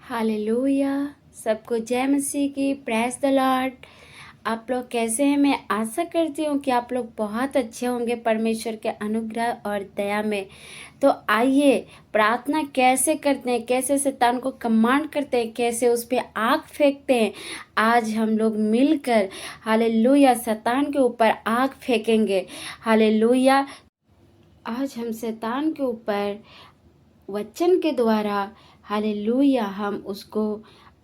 Hallelujah. सबको जय मसीह की, प्रेज द लॉर्ड। आप लोग कैसे हैं? मैं आशा करती हूँ कि आप लोग बहुत अच्छे होंगे परमेश्वर के अनुग्रह और दया में। तो आइए प्रार्थना कैसे करते हैं, कैसे शैतान को कमांड करते हैं, कैसे उस पर आग फेंकते हैं। आज हम लोग मिलकर हालेलुया शैतान के ऊपर आग फेंकेंगे। हालेलुया। आज हम शैतान के ऊपर वचन के द्वारा हालेलुया हम उसको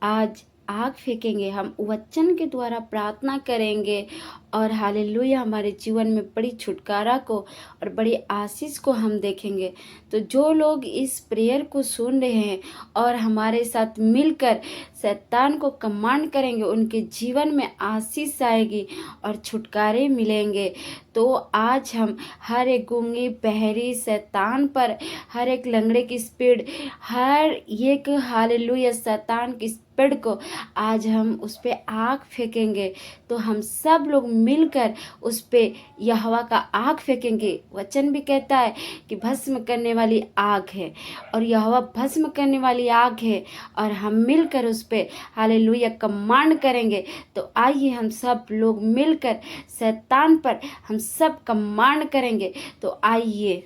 आज आग फेंकेंगे। हम वचन के द्वारा प्रार्थना करेंगे और हालेलुया हमारे जीवन में बड़ी छुटकारा को और बड़ी आशीष को हम देखेंगे। तो जो लोग इस प्रेयर को सुन रहे हैं और हमारे साथ मिलकर शैतान को कमांड करेंगे, उनके जीवन में आशीष आएगी और छुटकारे मिलेंगे। तो आज हम हर एक गूंगी बहरी शैतान पर, हर एक लंगड़े की स्पीड, हर एक हालेलुया शैतान की स्पीड को आज हम उस पे आग फेंकेंगे। तो हम सब लोग मिलकर उस पे यहोवा का आग फेंकेंगे। वचन भी कहता है कि भस्म करने वाली आग है और यहोवा भस्म करने वाली आग है और हम मिलकर उस पे हालेलुया कमांड करेंगे। तो आइए हम सब लोग मिलकर शैतान पर हम सब कमांड करेंगे। तो आइए।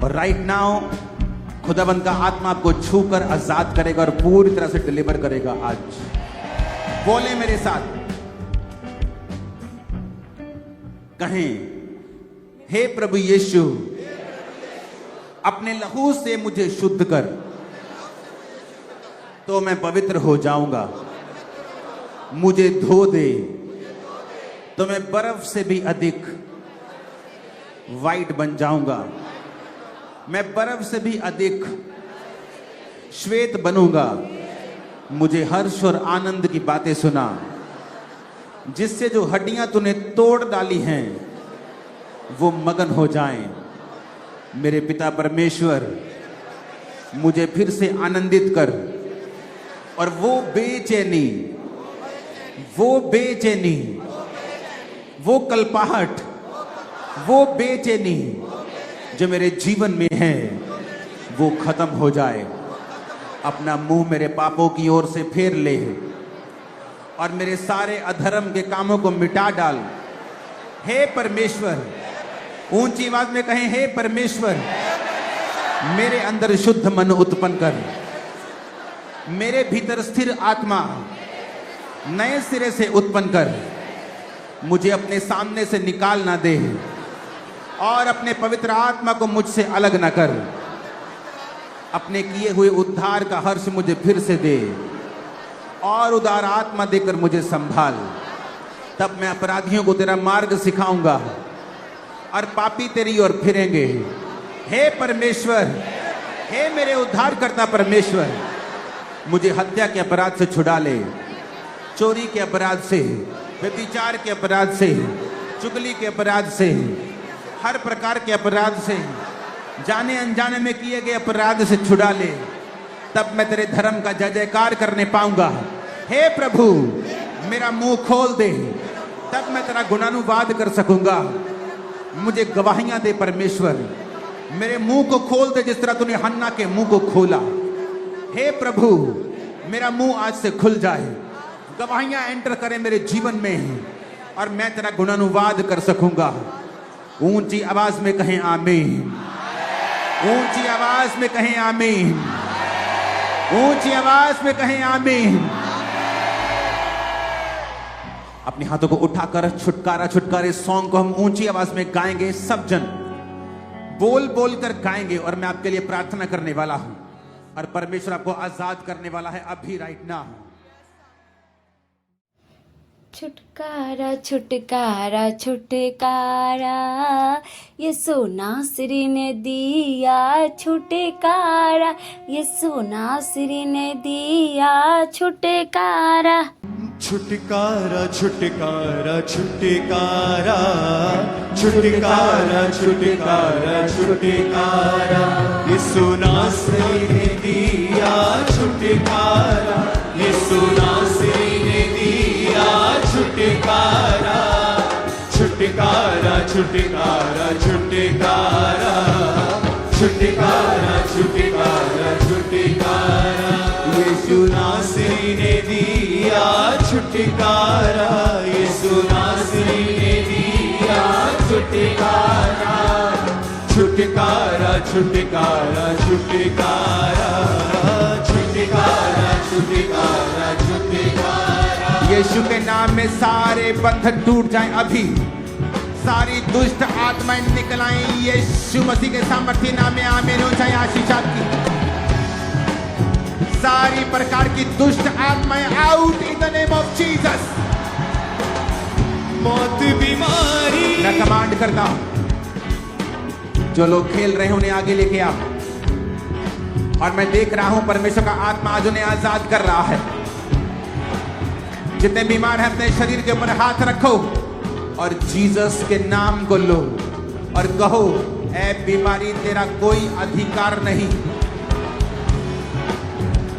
और राइट नाउ खुदाबंद का आत्मा आपको छूकर आजाद करेगा और पूरी तरह से डिलीवर करेगा। आज बोले मेरे साथ, कहें, हे प्रभु यीशु, अपने लहू से मुझे शुद्ध कर तो मैं पवित्र हो जाऊंगा। मुझे धो दे तो मैं बर्फ से भी अधिक वाइट बन जाऊंगा। मैं बर्फ से भी अधिक श्वेत बनूंगा। मुझे हर्ष और आनंद की बातें सुना, जिससे जो हड्डियां तूने तोड़ डाली हैं वो मगन हो जाएं। मेरे पिता परमेश्वर, मुझे फिर से आनंदित कर और वो बेचैनी, वो कल्पाहट, वो बेचैनी जो मेरे जीवन में है वो खत्म हो जाए। अपना मुंह मेरे पापों की ओर से फेर ले और मेरे सारे अधर्म के कामों को मिटा डाल। हे परमेश्वर, ऊंची आवाज में कहें, हे परमेश्वर, मेरे अंदर शुद्ध मन उत्पन्न कर। मेरे भीतर स्थिर आत्मा नए सिरे से उत्पन्न कर। मुझे अपने सामने से निकाल ना दे और अपने पवित्र आत्मा को मुझसे अलग ना कर। अपने किए हुए उद्धार का हर्ष मुझे फिर से दे और उदार आत्मा देकर मुझे संभाल। तब मैं अपराधियों को तेरा मार्ग सिखाऊंगा और पापी तेरी ओर फिरेंगे। हे परमेश्वर, हे मेरे उद्धारकर्ता परमेश्वर, मुझे हत्या के अपराध से छुड़ा ले, चोरी के अपराध से, व्यभिचार के अपराध से, चुगली के अपराध से, हर प्रकार के अपराध से, जाने अनजाने में किए गए अपराध से छुड़ा ले। तब मैं तेरे धर्म का जय जयकार करने पाऊंगा। हे प्रभु, मेरा मुंह खोल दे, तब मैं तेरा गुणानुवाद कर सकूंगा। मुझे गवाहियां दे परमेश्वर, मेरे मुंह को खोल दे जिस तरह तूने हन्ना के मुंह को खोला। हे प्रभु, मेरा मुंह आज से खुल जाए, गवाहियां एंटर करें मेरे जीवन में और मैं तेरा गुणानुवाद कर सकूंगा। ऊंची आवाज में कहें आमीन। ऊंची आवाज में कहें आमीन। ऊंची आवाज में कहें आमीन। अपने हाथों को उठाकर छुटकारा छुटकारे सॉन्ग को हम ऊंची आवाज में गाएंगे। सब जन बोल बोल कर गाएंगे और मैं आपके लिए प्रार्थना करने वाला हूं और परमेश्वर आपको आजाद करने वाला है अभी राइट नाउ। छुटकारा छुटकारा छुटकारा यीशु नासरी ने दिया छुटकारा, यीशु नासरी ने दिया छुटकारा। छुटकारा छुटकारा छुटकारा छुटकारा छुटकारा छुटकारा, यीशु नासरी ने दिया छुटकारा, यीशु नासरी ने दिया छुटकारा। छुटकारा छुटकारा छुटकारा छुटकारा छुटकारा छुटकारा, यीशु यीशु नासरी ने दिया छुटकारा, यीशु नासरी ने दिया छुटकारा, छुटकारा छुटकारा छुटकारा छुटकारा छुटकारा छुटकारा। यीशु के नाम में सारे बंधन टूट जाएं अभी, सारी दुष्ट आत्माएं निकल आएं यीशु मसीह के सामर्थ्य नाम में। आमीन हो जाए आशीष आपकी। सारी प्रकार की दुष्ट आत्माएं out in the name of Jesus. मौत बीमारी मैं कमांड करता हूं, जो लोग खेल रहे हैं उन्हें आगे लेके आओ। और मैं देख रहा हूं परमेश्वर का आत्मा आज उन्हें आजाद कर रहा है। जितने बीमार हैं अपने शरीर के ऊपर हाथ रखो और जीसस के नाम को लो और कहो, ऐ बीमारी तेरा कोई अधिकार नहीं।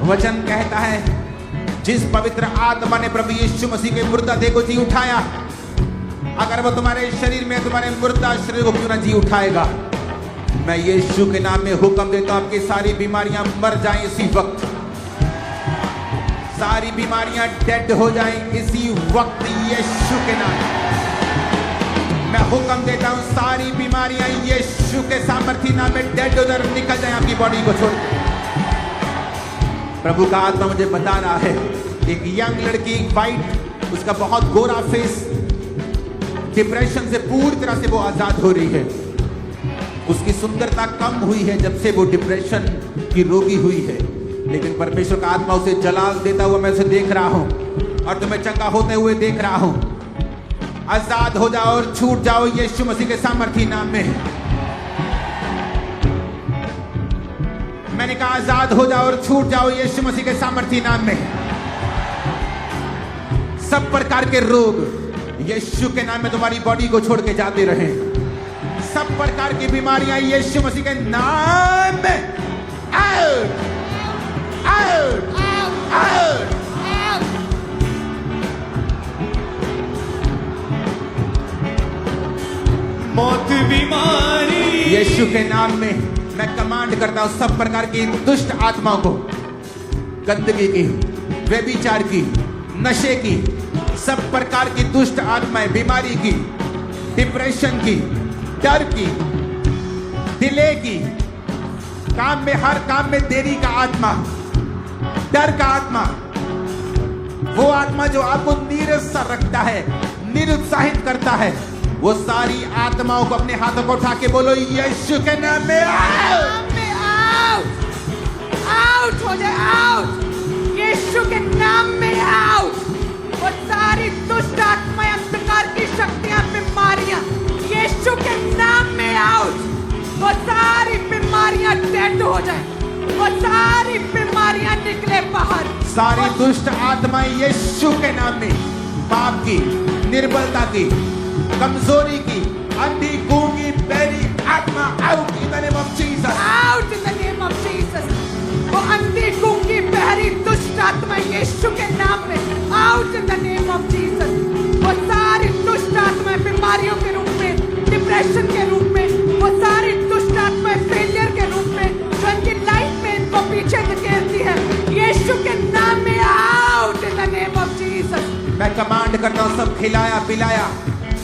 वचन कहता है जिस पवित्र आत्मा ने प्रभु यीशु मसीह के मुर्दा देह को जी उठाया, अगर वो तुम्हारे शरीर में तुम्हारे मुर्दा शरीर को क्यों ना जी उठाएगा। मैं यीशु के नाम में हुक्म देता हूं आपकी सारी बीमारियां मर जाएं इसी वक्त, सारी बीमारियां डेड हो जाएं इसी वक्त यीशु के नाम। मैं हुक्म देता हूं सारी बीमारियां यीशु के सामर्थ्य नाम में डेड उधर निकल जाएं आपकी बॉडी को छोड़। प्रभु का आत्मा मुझे बता रहा है एक यंग लड़की, वाइट, उसका बहुत गोरा फेस, डिप्रेशन से पूरी तरह से वो आजाद हो रही है। उसकी सुंदरता कम हुई है जब से वो डिप्रेशन की रोगी हुई है, लेकिन परमेश्वर का आत्मा उसे जलाल देता हुआ मैं उसे देख रहा हूं और तुम्हें चंगा होते हुए देख रहा हूं। आजाद हो जाओ और छूट जाओ यीशु मसीह के सामर्थ्य नाम में। मैंने कहा आजाद हो जाओ और छूट जाओ यीशु मसीह के सामर्थ्य नाम में। सब प्रकार के रोग यीशु के नाम में तुम्हारी बॉडी को छोड़ के जाते रहे। सब प्रकार की बीमारियां यीशु मसीह के नाम में आउट आउट आउट। मौत बीमारी यीशु के नाम में मैं कमांड करता हूं सब प्रकार की दुष्ट आत्माओं को, गंदगी की, व्यभिचार की, नशे की, सब प्रकार की दुष्ट आत्माएं, बीमारी की, डिप्रेशन की, डर की, डिले की, काम में हर काम में देरी का आत्मा, डर का आत्मा, वो आत्मा जो आपको नीरस सा रखता है, निरुत्साहित करता है, वो सारी आत्माओं को अपने हाथों को उठा के बोलो यीशु के नाम में आउट आउट हो जाए, आउट यीशु के नाम में आउट। वो सारी दुष्ट आत्माएं, अंधकार की शक्तियां, बीमारियां यीशु के नाम में आउट। वो सारी बीमारियां डेड हो जाए, वो सारी बीमारियां निकले बाहर। सारी दुष्ट आत्माएं यीशु के नाम में, पाप की, निर्बलता की, कमजोरी की, अंधी गूंगी बहरी आत्मा out in the name of Jesus, out in the name of Jesus. वो अंधी गूंगी बहरी दुष्ट आत्मा यीशु के नाम में out in the name of Jesus. वो सारी दुष्ट आत्माएं बीमारियों के रूप में, डिप्रेशन के रूप में, वो सारी दुष्ट आत्माएं फेलियर के रूप में जो इनकी लाइफ में इनको पीछे धकेलती है, यीशु के नाम में out in the name of Jesus. मैं कमांड करता हूं सब खिलाया पिलाया,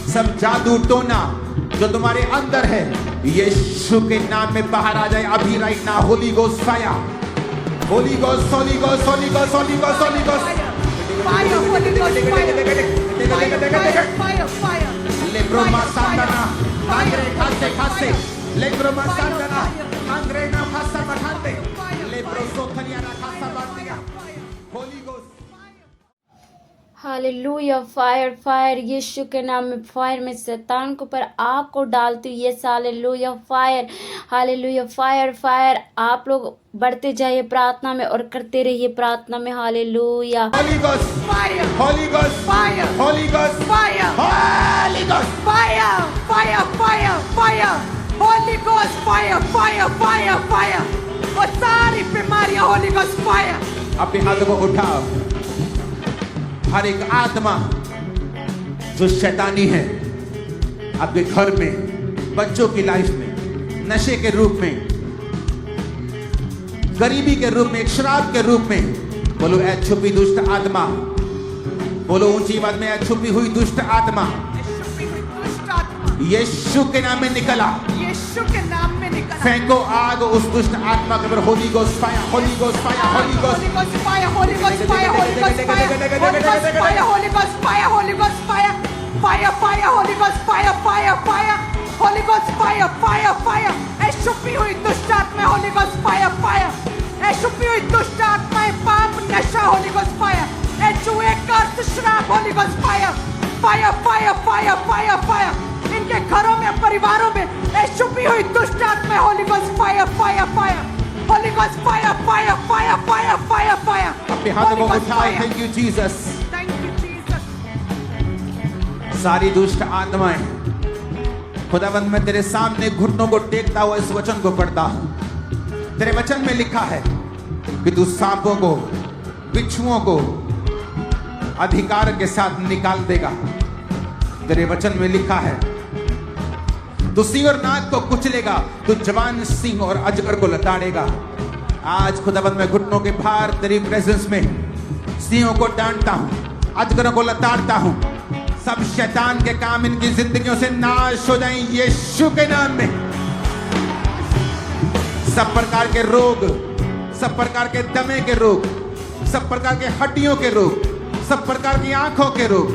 सब जादू टोना जो तुम्हारे अंदर है यीशु के नाम में बाहर आ जाए अभी, right now. Holy Ghost fire, Holy Ghost, Holy Ghost, Holy Ghost, Holy Ghost, Holy Ghost, fire, Holy Ghost fire, fire, fire. लेब्रोमा सांडना कांग्रे खासे खासे, लेब्रोमा सांडना कांग्रे ना खासा मठाते, लेब्रोसो खनियाना खासा बातिया, Holy Ghost. Hallelujah, fire fire, यीशु के नाम में फायर में शैतान के ऊपर आग को डालती हूँ। Yes hallelujah fire, hallelujah fire fire. आप लोग बढ़ते जाइए प्रार्थना में और करते रहिए प्रार्थना में। Hallelujah. Holi Ghost fire, Holy Ghost fire, Holy Ghost fire, Holy Ghost fire, fire, fire, fire, Holy Ghost fire, fire, fire, fire. वो सारी बीमारियां होली गोस्ट फायर। अपने हाथों को उठाओ। हर एक आत्मा जो शैतानी है आपके घर में, बच्चों की लाइफ में, नशे के रूप में, गरीबी के रूप में, एक शराब के रूप में, बोलो ऐ छुपी दुष्ट आत्मा, बोलो ऊंची आवाज में, ऐ छुपी हुई दुष्ट आत्मा छुपी हुई दुष्ट आत्मा यीशु के नाम में निकला। यीशु के नाम में निकला। फेंको आग उस दुष्ट आत्मा के ऊपर। Holi Ghost fire, Holy Ghost fire, Holy ghost Holy Ghost fire, Holy Ghost fire, Holy Ghost fire, Holy Ghost fire, Holy Ghost fire, Holy Ghost fire, fire, fire, Holy Ghost fire, fire, fire, Holy Ghost fire, fire, fire। ऐ छुपी हुई दुष्ट आत्मा, Holy Ghost fire, fire। ऐ छुपी हुई दुष्ट आत्मा, पाप, नशा, Holy Ghost fire। ऐ जुए, कर्ज, श्राप, Holy Ghost fire, fire, fire, fire, fire, fire। इनके घरों में, परिवारों में ऐ छुपी हुई दुष्ट आत्मा, Holy Ghost fire, fire, fire, Holy Ghost fire, fire, fire, fire, fire, fire। अपने हाथों को Holy Ghost उठाओ। fire। Thank you Jesus. Thank you, Jesus। सारी दुष्ट आत्माएं, खुदावंद मैं तेरे सामने घुटनों को टेकता हुआ इस वचन को पढ़ता हूं। तेरे वचन में लिखा है कि तू सांपों को, बिच्छुओं को अधिकार के साथ निकाल देगा। तेरे वचन में लिखा है तू सिंह और नाग को कुचलेगा, तू जवान सिंह और अजगर को लताड़ेगा। आज खुदावंद मैं घुटनों के भार तेरी प्रेजेंस में सिंहों को डांटता हूं, अजगरों को लताड़ता हूं। सब शैतान के काम इनकी जिंदगियों से नाश हो जाएं यीशु के नाम में। सब प्रकार के रोग, सब प्रकार के दमे के रोग, सब प्रकार के हड्डियों के रोग, सब प्रकार की आंखों के रोग,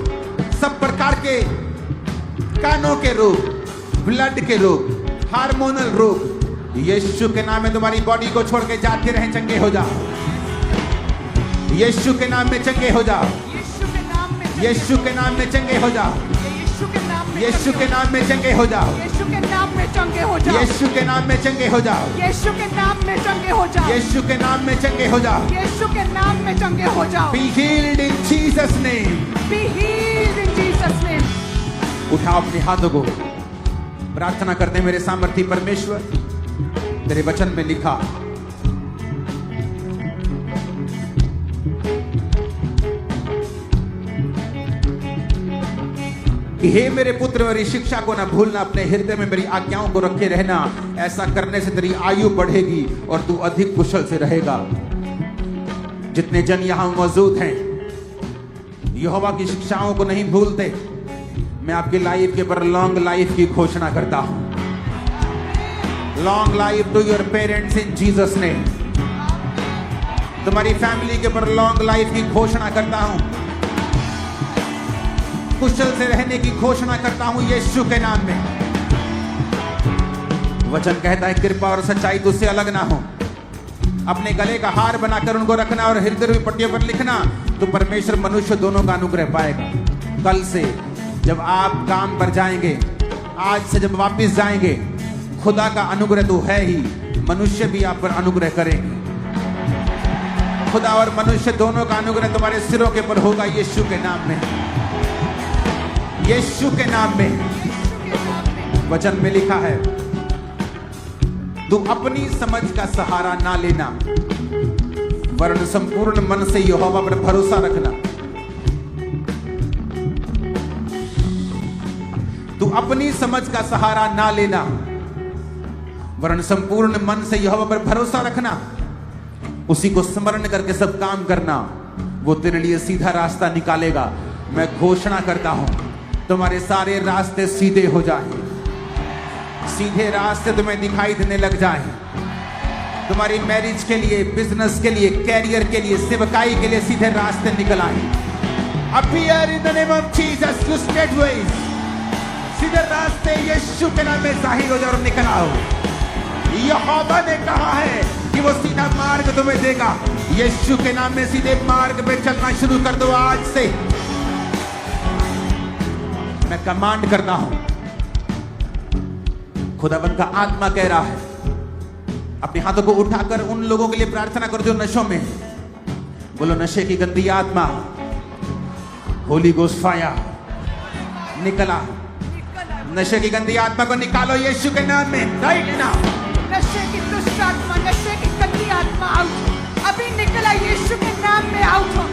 सब प्रकार के कानों के रोग, ब्लड के रोग, हार्मोनल रोग, यीशु के नाम में तुम्हारी बॉडी को छोड़ के जाते रहे, चंगे हो जाओ। यीशु के नाम में चंगे हो जाओ। यीशु के नाम में यीशु के नाम में चंगे हो जाओ। यीशु के नाम में यीशु के नाम में चंगे हो जाओ। यीशु के नाम में चंगे हो जाओ। यीशु के नाम में चंगे हो जाओ। यीशु के नाम में चंगे हो जाओ। यीशु के नाम में चंगे हो जाओ। यीशु के नाम में चंगे हो जाओ। Be healed in Jesus name। Be healed in Jesus name। उठाओ अपने हाथों को, प्रार्थना करते हैं। मेरे सामर्थी परमेश्वर, तेरे वचन में लिखा कि हे मेरे पुत्र, मेरी शिक्षा को ना भूलना, अपने हृदय में मेरी आज्ञाओं को रखे रहना। ऐसा करने से तेरी आयु बढ़ेगी और तू अधिक कुशल से रहेगा। जितने जन यहां मौजूद हैं यहोवा की शिक्षाओं को नहीं भूलते, मैं आपकी लाइफ के ऊपर लॉन्ग लाइफ की घोषणा करता हूं। Long life to your parents in Jesus name. तुम्हारी फैमिली के ऊपर लॉन्ग लाइफ की घोषणा करता हूं। कुशल से रहने की घोषणा करता हूं यीशु के नाम में। वचन कहता है कृपा और सच्चाई तुझसे अलग ना हो। अपने गले का हार बनाकर उनको रखना और हृदय की पट्टियों पर लिखना, तो परमेश्वर मनुष्य दोनों का अनुग्रह पाएगा। कल से जब आप काम पर जाएंगे, आज से जब वापस जाएंगे, खुदा का अनुग्रह तो है ही, मनुष्य भी आप पर अनुग्रह करेंगे। खुदा और मनुष्य दोनों का अनुग्रह तुम्हारे सिरों के ऊपर होगा यीशु के नाम में। यीशु के नाम में। वचन में लिखा है तू अपनी समझ का सहारा ना लेना, वरन संपूर्ण मन से यहोवा पर भरोसा रखना। तू अपनी समझ का सहारा ना लेना, वरन संपूर्ण मन से यहोवा पर भरोसा रखना। उसी को स्मरण करके सब काम करना, वो तेरे लिए सीधा रास्ता निकालेगा। मैं घोषणा करता हूं तुम्हारे सारे रास्ते सीधे हो जाएं, सीधे रास्ते तुम्हें दिखाई देने लग जाएं। तुम्हारी मैरिज के लिए, बिजनेस के लिए, कैरियर के लिए, सेवकाई के लिए सीधे रास्ते निकल आए। Appear in the name of Jesus to straight ways. सीधे रास्ते यीशु के नाम में जाहिर हो जाओ और निकल आओ। यहोवा ने कहा है कि वो सीधा मार्ग तुम्हें देगा। यीशु के नाम में सीधे मार्ग पे चलना शुरू कर दो। आज से मैं कमांड करता हूं, खुदावंद का आत्मा कह रहा है, अपने हाथों को उठाकर उन लोगों के लिए प्रार्थना करो जो नशों में। बोलो नशे की गंदी आत्मा, होली गोस्ट फायर निकला। नशे की गंदी आत्मा को निकालो यीशु के नाम में, राइट नाउ। नशे की दुष्ट आत्मा, नशे की गंदी आत्मा आउट, अभी निकला यीशु के नाम में आउट हो।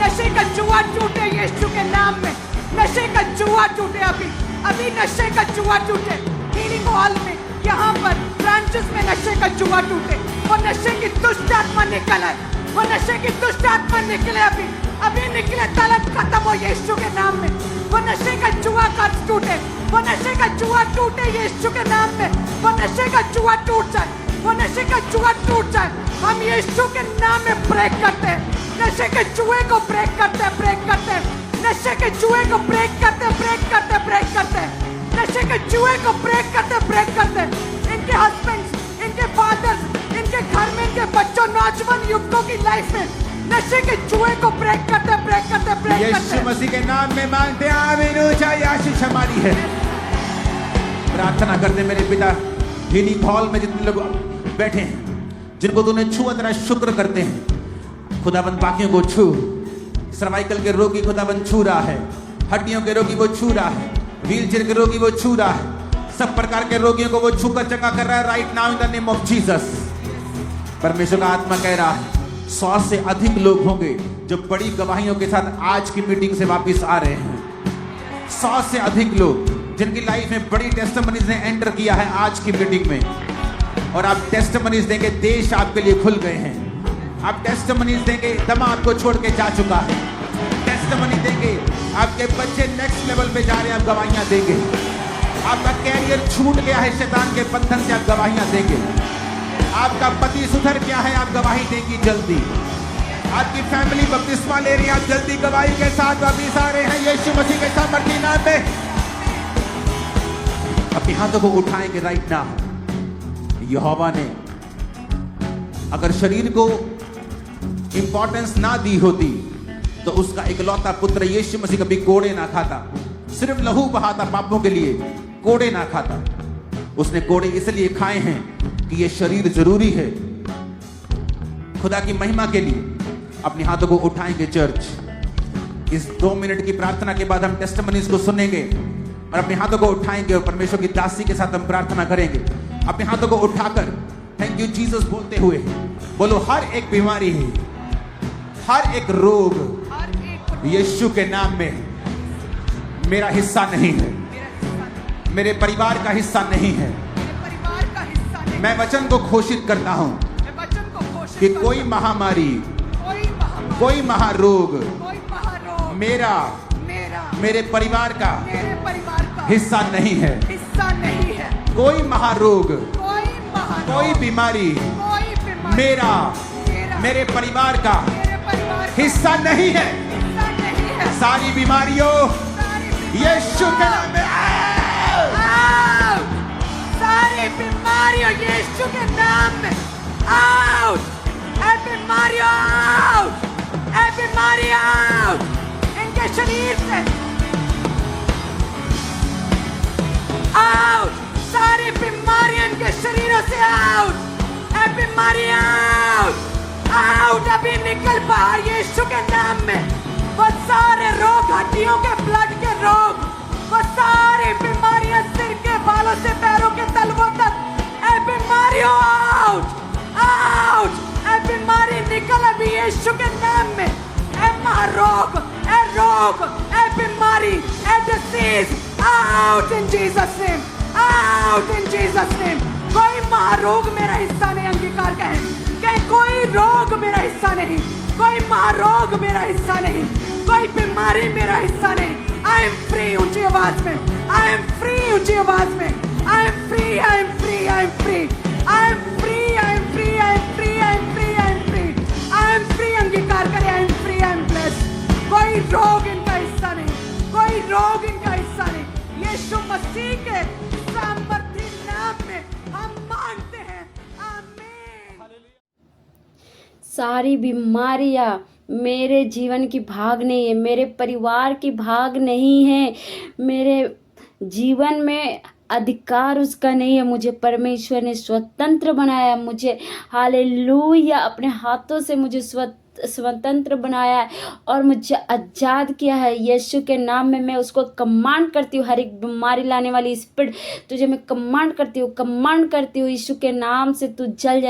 नशे का जुआ टूटे यीशु के नाम में। नशे का जुआ टूटे अभी नशे का जुआ टूटे। हीलिंग हॉल में, यहाँ पर ब्रांचेस में नशे का जुआ टूटे और नशे की दुष्ट आत्मा निकल आए। वो नशे की दुष्ट आत्मा निकले अभी, अभी निकले, तलब खत्म हो यीशु के नाम में। वो नशे का जुआ कर्ज टूटे, वो नशे का जुआ टूटे यीशु के नाम में। वो नशे का जुआ टूट जाए, वो नशे का जुआ टूट जाए। हम यीशु के नाम में ब्रेक करते हैं, नशे के जुए को ब्रेक करते हैं, ब्रेक करते हैं, नशे के जुए को ब्रेक करते हैं, ब्रेक करते हैं, ब्रेक करते हैं, नशे के जुए को ब्रेक करते हैं, ब्रेक करते हैं। इनके हस्बैंड्स, इनके फादर्स, इनके घर में, इनके बच्चों, नौजवान युवकों की लाइफ में नशे के जुए को ब्रेक करते हैं, ब्रेक करते हैं, ब्रेक करते यीशु हैं। मसीह के नाम में मांगते हैं, आमीन। ऊंचाई आशीष हमारी है। प्रार्थना करते मेरे पिता, हीलिंग हॉल में जितने लोग बैठे हैं, जिनको तूने छुआ तेरा शुक्र करते हैं। खुदाबंद बाकियों को छू, सर्वाइकल के रोगी खुदाबंद छू रहा है, हड्डियों के रोगी वो छू रहा है, व्हीलचेयर के रोगी वो छू रहा है, सब प्रकार के रोगियों को वो छूकर चंगा कर रहा है right now in the name of Jesus. परमेश्वर का आत्मा कह रहा है 100 से अधिक लोग होंगे जो बड़ी गवाहियों के साथ आज की मीटिंग से वापस आ रहे हैं। 100 से अधिक लोग जिनकी लाइफ में बड़ी टेस्टिमनीज ने एंटर किया है आज की मीटिंग में, और आप टेस्टिमनीज देंगे, देश आपके लिए खुल गए हैं। आप टेस्टिमनीज देंगे, दमा आपको छोड़ के जा चुका है। टेस्टिमनी देंगे, आपके बच्चे नेक्स्ट लेवल पे जा रहे हैं, आप गवाहियां देंगे। आपका कैरियर छूट गया है शैतान के बंधन से, आप गवाहियां देंगे। आपका पति सुधर गया है, आप गवाही देंगी जल्दी। आपकी फैमिली बपतिस्मा ले रही है, आप जल्दी गवाही के साथ वापिस आ रहे हैं यीशु मसीह के सामर्थी नाम में। अपने हाथों को उठाएंगे राइट नाउ। यहोवा ने अगर शरीर को इंपॉर्टेंस ना दी होती तो उसका इकलौता पुत्र यीशु मसीह कभी कोड़े ना खाता, सिर्फ लहू बहाता पापों के लिए, कोड़े ना खाता। उसने कोड़े इसलिए खाए हैं कि ये शरीर जरूरी है खुदा की महिमा के लिए। अपने हाथों को उठाएंगे चर्च। इस 2 मिनट की प्रार्थना के बाद हम टेस्टिमनीज को सुनेंगे और अपने हाथों को उठाएंगे और परमेश्वर की दासी के साथ हम प्रार्थना करेंगे। अपने हाथों को उठाकर थैंक यू जीसस बोलते हुए बोलो, हर एक बीमारी, हर एक रोग यीशु के नाम में मेरा हिस्सा नहीं है, मेरे परिवार का हिस्सा नहीं है। मैं वचन को घोषित करता हूं कि कोई महामारी, कोई महारोग मेरा मेरे परिवार का हिस्सा नहीं है। कोई महारोग, कोई बीमारी मेरा मेरे परिवार का हिस्सा नहीं है। सारी बीमारियों यीशु के नाम में सारी बीमारियों यीशु के नाम में आउट। ए बीमारियों आउट, ए बीमारी आउट इनके शरीर से आउट। सारी बीमारियां इनके शरीरों से आउट। ए बीमारी आउट, आउट अभी निकल बाहर यीशु के नाम में। वो सारे रोग, हड्डियों के, ब्लड के रोग, वो सारी बीमारियां सिर के बालों से पैरों के तलवों तक, ए बीमारियों आउट, आउट। ए बीमारी निकल अभी यीशु के नाम में। ए महारोग, ए रोग, ए बीमारी, ए disease out in Jesus name, out in Jesus name. कोई महारोग मेरा हिस्सा नहीं, अंगीकार कहें कि कोई रोग मेरा हिस्सा नहीं, कोई महारोग मेरा हिस्सा नहीं, कोई बीमारी मेरा हिस्सा नहीं। आई एम फ्री, ऊंची आवाज में आई एम फ्री, ऊंची आवाज में I am free, I am free, I am free, I am free, I am free, I am free, I am free, I am free, I am free. अंगीकार करें, I am free, I am blessed. कोई रोग इनका हिस्सा नहीं, कोई रोग इनका हिस्सा नहीं। यीशु मसीह के सामर्थी नाम में हम मांगते हैं, आमीन। सारी बीमारियां मेरे जीवन की भाग नहीं है, मेरे परिवार की भाग नहीं है, मेरे जीवन में अधिकार उसका नहीं है। मुझे परमेश्वर ने स्वतंत्र बनाया, मुझे हालेलुया अपने हाथों से मुझे स्वतंत्र स्वतंत्र बनाया है और मुझे आज़ाद किया है। यीशु के नाम में मैं उसको कमांड करती हूँ, हर एक बीमारी लाने वाली स्पिरिट तुझे मैं कमांड करती हूँ यीशु के नाम से तू चल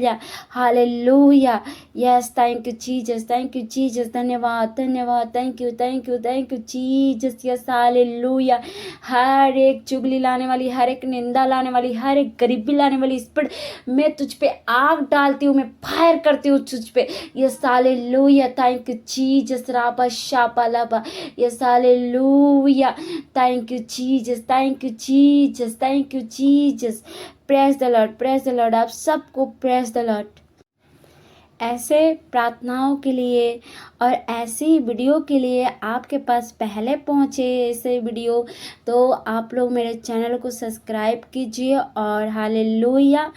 जा। Hallelujah. Yes, thank you Jesus, धन्यवाद, thank you Jesus. Yes, hallelujah. हर एक चुगली लाने वाली, हर एक निंदा लाने वाली, हर एक गरीबी लाने वाली स्पिरिट मैं तुझ पे आग डालती हूँ, मैं फायर करती हूँ तुझ पे। Yes, hallelujah. Thank you Jesus. राबा शापा लाबा। Yes, hallelujah. Thank you Jesus. Praise the Lord. आप सबको प्रेज द लॉर्ड। ऐसे प्रार्थनाओं के लिए और ऐसी वीडियो के लिए आपके पास पहले पहुँचे ऐसे वीडियो, तो आप लोग मेरे चैनल को सब्सक्राइब कीजिए और हालेलुया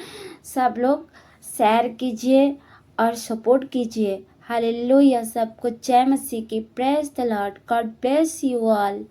सब लोग शेयर कीजिए और सपोर्ट कीजिए। हालेलुया। सबको जय मसीह की। Praise the Lord. God bless you all.